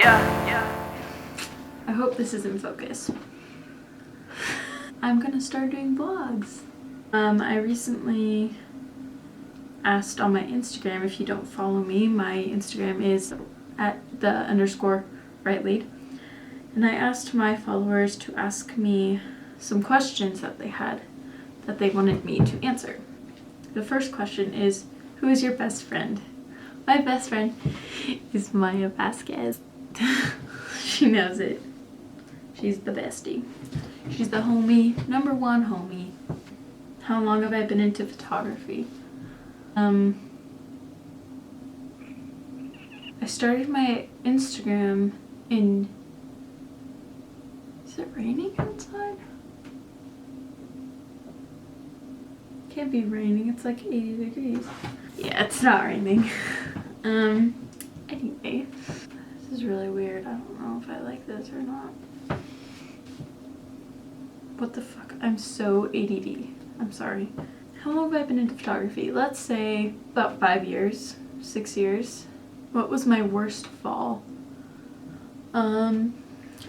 I hope this is in focus. I'm gonna start doing vlogs. I recently asked on my Instagram, if you don't follow me, my Instagram is @the_rightlead. And I asked my followers to ask me some questions that they had that they wanted me to answer. The first question is, who is your best friend? My best friend is Maya Vasquez. She knows it. She's the bestie. She's the homie, #1 homie. How long have I been into photography? I started my Instagram in... Is it raining outside? Can't be raining, it's like 80 degrees. Yeah, it's not raining. Anyway, this is really weird. I don't know if I like this or not. What the fuck? I'm so ADD. I'm sorry. How long have I been into photography? Let's say about 5 years, 6 years. What was my worst fall? I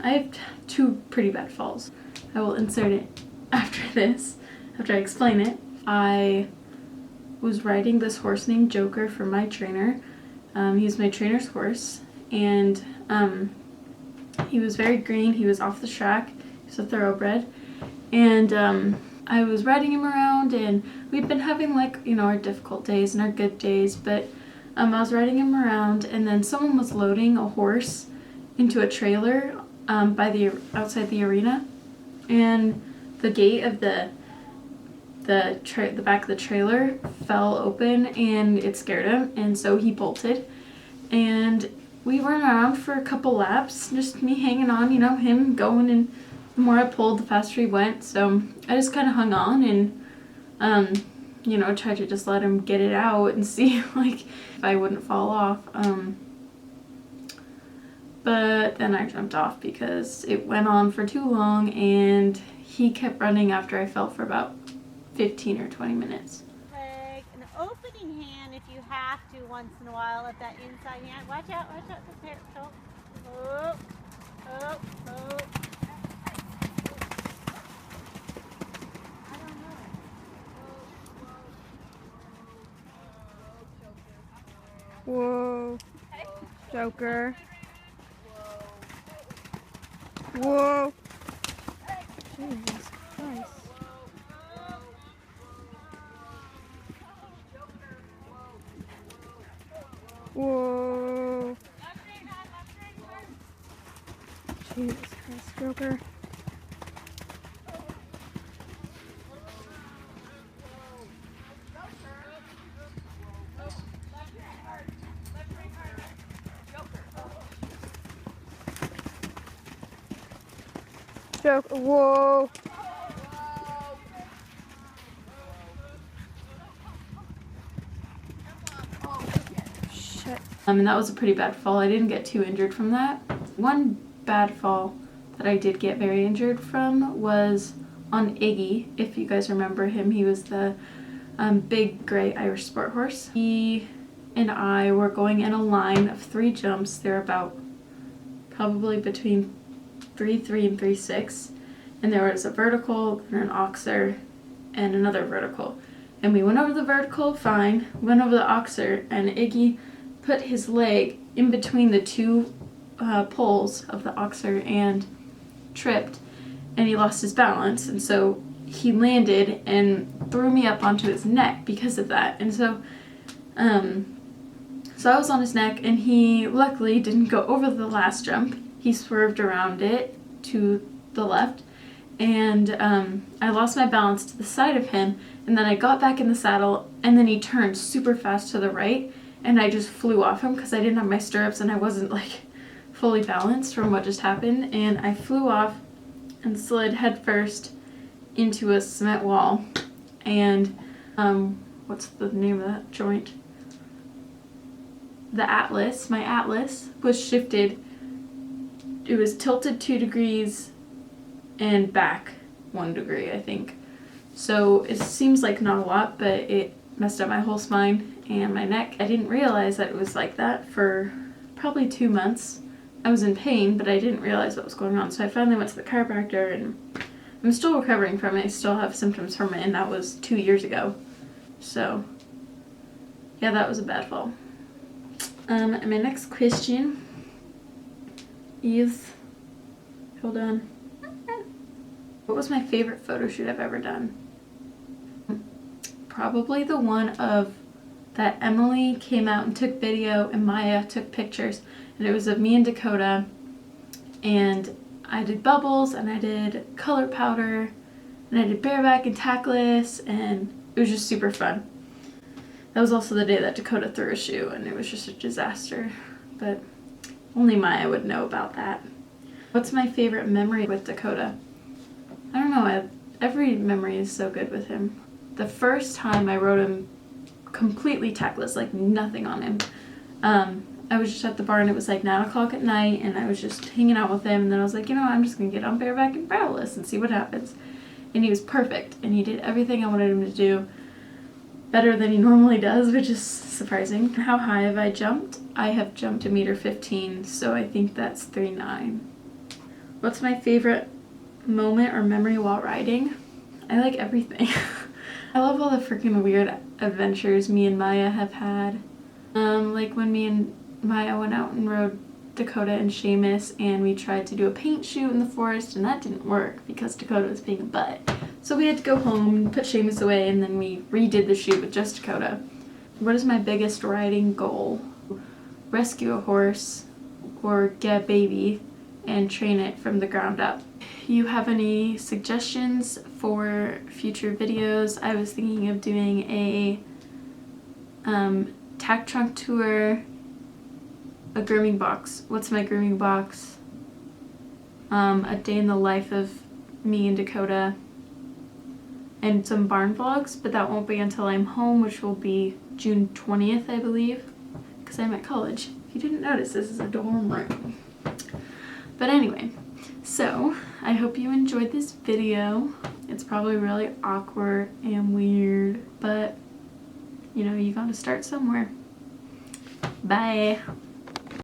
have 2 pretty bad falls. I will insert it after this, after I explain it. I was riding this horse named Joker for my trainer. He's my trainer's horse, and he was very green. He was off the track. He's a thoroughbred, and I was riding him around, and we've been having, like, you know, our difficult days and our good days, but I was riding him around, and then someone was loading a horse into a trailer outside the arena, and the gate of the back of the trailer fell open, and it scared him, and so he bolted. And we ran around for a couple laps, just me hanging on, you know, him going, and the more I pulled, the faster he went. So I just kind of hung on and you know, tried to just let him get it out and see, like, if I wouldn't fall off. But then I jumped off because it went on for too long, and he kept running after I fell for about 15 or 20 minutes. Leg, an opening hand if you have to once in a while at that inside hand. Watch out, the hair. Oh, oh, oh. I don't know. Whoa. Joker. Whoa. Jesus Christ. Whoa. Jesus Christ, Joker. Joker. Whoa. Shit. And that was a pretty bad fall. I didn't get too injured from that. One bad fall that I did get very injured from was on Iggy. If you guys remember him, he was the big gray Irish sport horse. He and I were going in a line of 3 jumps. They're about probably between 3.3 and 3.6, and there was a vertical and an oxer and another vertical, and we went over the vertical fine, went over the oxer, and Iggy put his leg in between the 2 poles of the oxer and tripped, and he lost his balance, and so he landed and threw me up onto his neck because of that. And so so I was on his neck, and he luckily didn't go over the last jump. He swerved around it to the left, and I lost my balance to the side of him, and then I got back in the saddle, and then he turned super fast to the right, and I just flew off him because I didn't have my stirrups and I wasn't, like, fully balanced from what just happened, and I flew off and slid headfirst into a cement wall. And what's the name of that joint? The atlas, my atlas was shifted. It was tilted 2 degrees and back 1 degree, I think. So it seems like not a lot, but it messed up my whole spine and my neck. I didn't realize that it was like that for probably 2 months I was in pain, but I didn't realize what was going on. So I finally went to the chiropractor, and I'm still recovering from it. I still have symptoms from it, and that was 2 years ago. So yeah, that was a bad fall. And my next question is, hold on. What was my favorite photo shoot I've ever done? Probably the one of that Emily came out and took video and Maya took pictures, and it was of me and Dakota, and I did bubbles and I did color powder and I did bareback and tackless, and it was just super fun. That was also the day that Dakota threw a shoe, and it was just a disaster, but only Maya would know about that. What's my favorite memory with Dakota? I don't know, every memory is so good with him. The first time I rode him completely tackless, like nothing on him, I was just at the barn. It was like 9 o'clock at night, and I was just hanging out with him, and then I was like, you know, I'm just gonna get on bareback and bridleless and see what happens. And he was perfect, and he did everything I wanted him to do, better than he normally does, which is surprising. How high have I jumped? I have jumped 1.15 meters, so I think that's 3.9. What's my favorite moment or memory while riding? I like everything. I love all the freaking weird adventures me and Maya have had. Like when me and Maya went out and rode Dakota and Seamus, and we tried to do a paint shoot in the forest, and that didn't work because Dakota was being a butt. So we had to go home and put Seamus away, and then we redid the shoot with just Dakota. What is my biggest riding goal? Rescue a horse or get a baby and train it from the ground up. If you have any suggestions for future videos, I was thinking of doing a tack trunk tour, a grooming box. What's my grooming box? A day in the life of me and Dakota, and some barn vlogs, but that won't be until I'm home, which will be June 20th, I believe, because I'm at college. If you didn't notice, this is a dorm room. But anyway, so I hope you enjoyed this video. It's probably really awkward and weird, but you know, you gotta start somewhere. Bye.